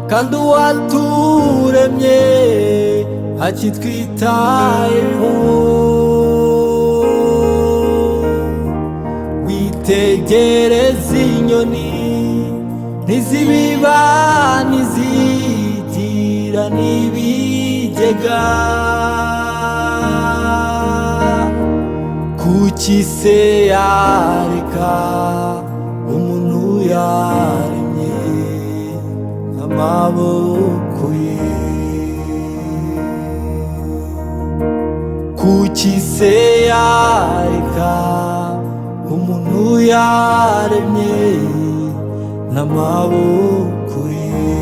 kandi uwaturemye akitwitayeho. Witegereze inyoni ntizibiba ntizigira n'ibigega, kuki se yareka umuntu yaremye amaboko ye? Kuki se yareka umuntu yaremye n'amaboko ye?